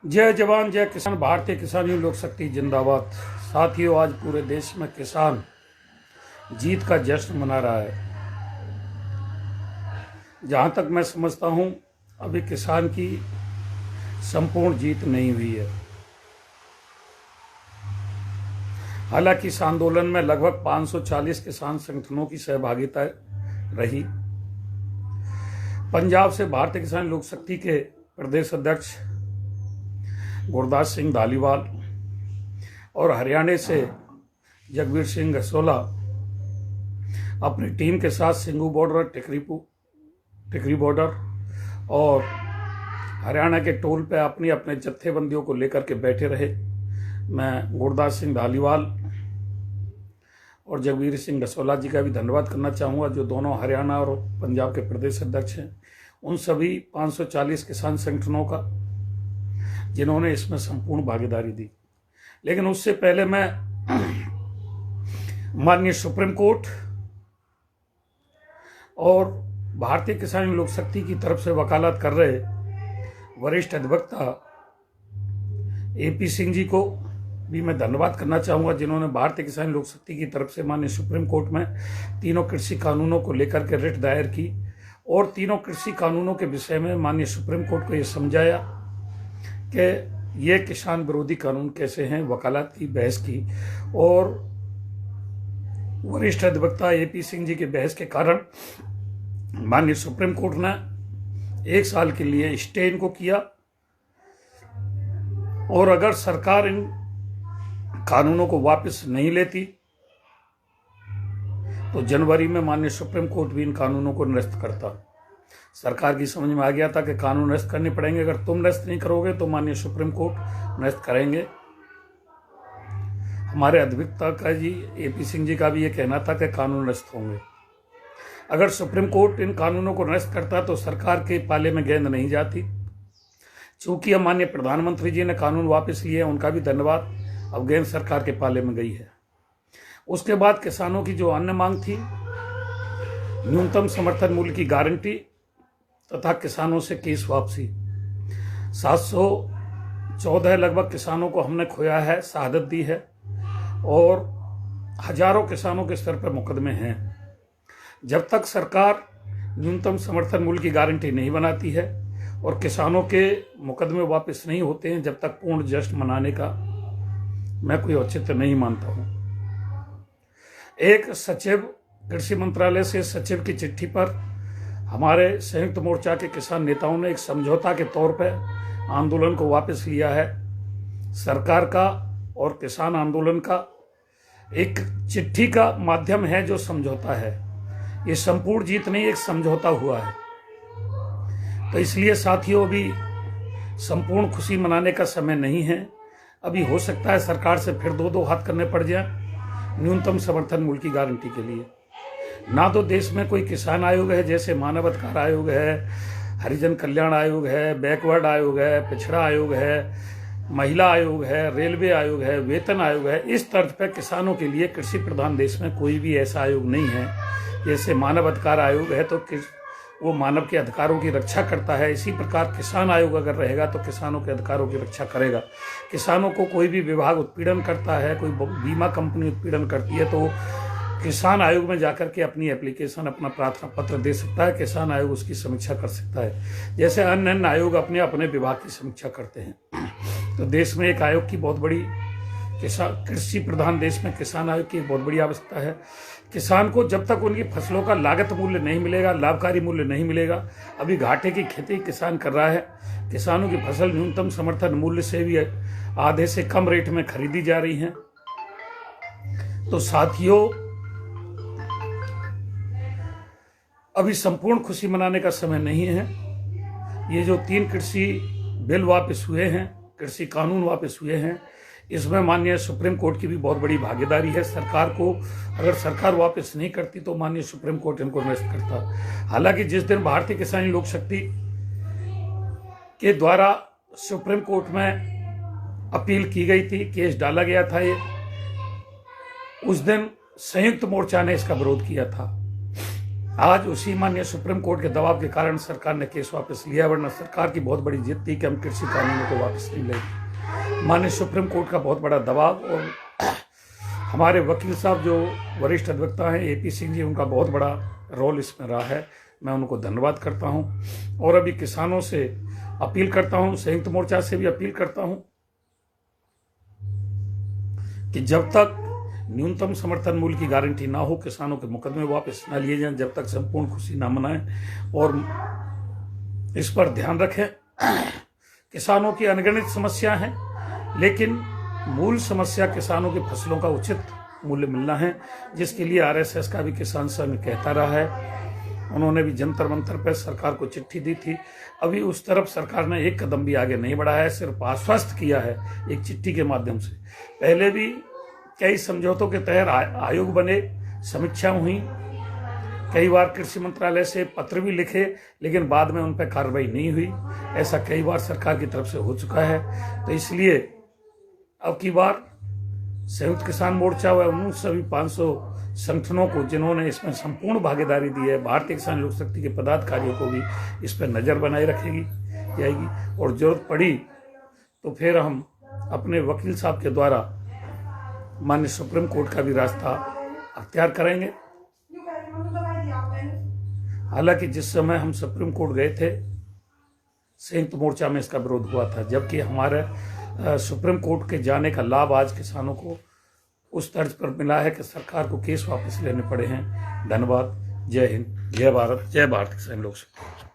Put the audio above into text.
जय जवान जय किसान। भारतीय किसान लोक शक्ति जिंदाबाद। साथियों, आज पूरे देश में किसान जीत का जश्न मना रहा है। जहां तक मैं समझता हूं, अभी किसान की संपूर्ण जीत नहीं हुई है। हालांकि इस आंदोलन में लगभग 540 किसान संगठनों की सहभागिता रही। पंजाब से भारतीय किसान लोक शक्ति के प्रदेश अध्यक्ष गुरदास सिंह धालीवाल और हरियाणा से जगबीर सिंह गसोला अपनी टीम के साथ सिंगू बॉर्डर, टिकरी बॉर्डर और हरियाणा के टोल पे अपनी अपने जत्थेबंदियों को लेकर के बैठे रहे। मैं गुरदास सिंह धालीवाल और जगबीर सिंह गसोला जी का भी धन्यवाद करना चाहूँगा, जो दोनों हरियाणा और पंजाब के प्रदेश अध्यक्ष हैं। उन सभी 540 किसान संगठनों का जिन्होंने इसमें संपूर्ण भागीदारी दी। लेकिन उससे पहले मैं माननीय सुप्रीम कोर्ट और भारतीय किसान लोक शक्ति की तरफ से वकालत कर रहे वरिष्ठ अधिवक्ता एपी सिंह जी को भी मैं धन्यवाद करना चाहूँगा, जिन्होंने भारतीय किसान लोक शक्ति की तरफ से माननीय सुप्रीम कोर्ट में तीनों कृषि कानूनों को लेकर के रिट दायर की और तीनों कृषि कानूनों के विषय में माननीय सुप्रीम कोर्ट को ये समझाया कि ये किसान विरोधी कानून कैसे हैं, वकालत की, बहस की। और वरिष्ठ अधिवक्ता एपी सिंह जी के बहस के कारण माननीय सुप्रीम कोर्ट ने 1 साल के लिए स्टे इनको किया और अगर सरकार इन कानूनों को वापस नहीं लेती तो जनवरी में माननीय सुप्रीम कोर्ट भी इन कानूनों को निरस्त करता। सरकार की समझ में आ गया था कि कानून निरस्त करने पड़ेंगे, अगर तुम निरस्त नहीं करोगे तो माननीय सुप्रीम कोर्ट निरस्त करेंगे। हमारे अधिवक्ता का जी एपी सिंह जी का भी ये कहना था कि कानून निरस्त होंगे। अगर सुप्रीम कोर्ट इन कानूनों को निरस्त करता तो सरकार के पाले में गेंद नहीं जाती। चूंकि अब माननीय प्रधानमंत्री जी ने कानून वापस लिए, उनका भी धन्यवाद। अब गेंद सरकार के पाले में गई है। उसके बाद किसानों की जो अन्य मांग थी, न्यूनतम समर्थन मूल्य की गारंटी तथा किसानों से केस वापसी, 714 लगभग किसानों को हमने खोया है, शहादत दी है और हजारों किसानों के स्तर पर मुकदमे हैं। जब तक सरकार न्यूनतम समर्थन मूल्य की गारंटी नहीं बनाती है और किसानों के मुकदमे वापस नहीं होते हैं, जब तक पूर्ण जश्न मनाने का मैं कोई औचित्य नहीं मानता हूं। एक सचिव, कृषि मंत्रालय से सचिव की चिट्ठी पर हमारे संयुक्त मोर्चा के किसान नेताओं ने एक समझौता के तौर पर आंदोलन को वापस लिया है। सरकार का और किसान आंदोलन का एक चिट्ठी का माध्यम है जो समझौता है। ये संपूर्ण जीत नहीं, एक समझौता हुआ है। तो इसलिए साथियों, अभी संपूर्ण खुशी मनाने का समय नहीं है। अभी हो सकता है सरकार से फिर दो हाथ करने पड़ जाए न्यूनतम समर्थन मूल्य की गारंटी के लिए। ना तो देश में कोई किसान आयोग है, जैसे मानव अधिकार आयोग है, हरिजन कल्याण आयोग है, बैकवर्ड आयोग है, पिछड़ा आयोग है, महिला आयोग है, रेलवे आयोग है, वेतन आयोग है। इस तर्ज पर किसानों के लिए कृषि प्रधान देश में कोई भी ऐसा आयोग नहीं है। जैसे मानव अधिकार आयोग है तो वो मानव के अधिकारों की रक्षा करता है, इसी प्रकार किसान आयोग अगर रहेगा तो किसानों के अधिकारों की रक्षा करेगा। किसानों को कोई भी विभाग उत्पीड़न करता है, कोई बीमा कंपनी उत्पीड़न करती है, तो किसान आयोग में जाकर के अपनी एप्लीकेशन, अपना प्रार्थना पत्र दे सकता है। किसान आयोग उसकी समीक्षा कर सकता है, जैसे अन्य आयोग अपने अपने विभाग की समीक्षा करते हैं। तो देश में एक आयोग की बहुत बड़ी, कृषि प्रधान देश में किसान आयोग की बहुत बड़ी आवश्यकता है। किसान को जब तक उनकी फसलों का लागत मूल्य नहीं मिलेगा, लाभकारी मूल्य नहीं मिलेगा, अभी घाटे की खेती किसान कर रहा है। किसानों की फसल न्यूनतम समर्थन मूल्य से भी आधे से कम रेट में खरीदी जा रही है। तो साथियों, अभी संपूर्ण खुशी मनाने का समय नहीं है। ये जो 3 कृषि बिल वापस हुए हैं, कृषि कानून वापस हुए हैं, इसमें माननीय सुप्रीम कोर्ट की भी बहुत बड़ी भागीदारी है। सरकार को, अगर सरकार वापस नहीं करती तो माननीय सुप्रीम कोर्ट इनको निरस्त करता। हालांकि जिस दिन भारतीय किसान लोक शक्ति के द्वारा सुप्रीम कोर्ट में अपील की गई थी, केस डाला गया था, उस दिन संयुक्त मोर्चा ने इसका विरोध किया था। आज उसी माननीय सुप्रीम कोर्ट के दबाव के कारण सरकार ने केस वापस लिया, वरना सरकार की बहुत बड़ी जिद थी कि हम कृषि कानूनों को वापस नहीं लेंगे। माननीय सुप्रीम कोर्ट का बहुत बड़ा दबाव और हमारे वकील साहब जो वरिष्ठ अधिवक्ता हैं AP सिंह जी, उनका बहुत बड़ा रोल इसमें रहा है। मैं उनको धन्यवाद करता हूं और अभी किसानों से अपील करता हूं, संयुक्त मोर्चा से भी अपील करता हूं कि जब तक न्यूनतम समर्थन मूल्य की गारंटी ना हो, किसानों के मुकदमे वापस ना लिए जाएं, जब तक संपूर्ण खुशी ना मनाएं और इस पर ध्यान रखें। किसानों की अनगिनत समस्या है, लेकिन मूल समस्या किसानों की फसलों का उचित मूल्य मिलना है, जिसके लिए RSS का भी किसान संघ कहता रहा है। उन्होंने भी जंतर मंतर पर सरकार को चिट्ठी दी थी। अभी उस तरफ सरकार ने एक कदम भी आगे नहीं बढ़ाया है, सिर्फ आश्वस्त किया है एक चिट्ठी के माध्यम से। पहले भी कई समझौतों के तहत आयोग बने, समीक्षा हुई, कई बार कृषि मंत्रालय से पत्र भी लिखे, लेकिन बाद में उन पर कार्रवाई नहीं हुई। ऐसा कई बार सरकार की तरफ से हो चुका है। तो इसलिए अब की बार संयुक्त किसान मोर्चा व उन सभी 500 संगठनों को जिन्होंने इसमें संपूर्ण भागीदारी दी है, भारतीय किसान लोक शक्ति के पदाधिकारियों को भी इस पर नजर बनाए रखेगी जाएगी और जरूरत पड़ी तो फिर हम अपने वकील साहब के द्वारा माननीय सुप्रीम कोर्ट का भी रास्ता अख्तियार करेंगे। हालांकि जिस समय हम सुप्रीम कोर्ट गए थे, संयुक्त मोर्चा में इसका विरोध हुआ था, जबकि हमारे सुप्रीम कोर्ट के जाने का लाभ आज किसानों को उस तर्ज पर मिला है कि सरकार को केस वापस लेने पड़े हैं। धन्यवाद। जय हिंद, जय भारत, जय भारत किसान लोक शक्ति।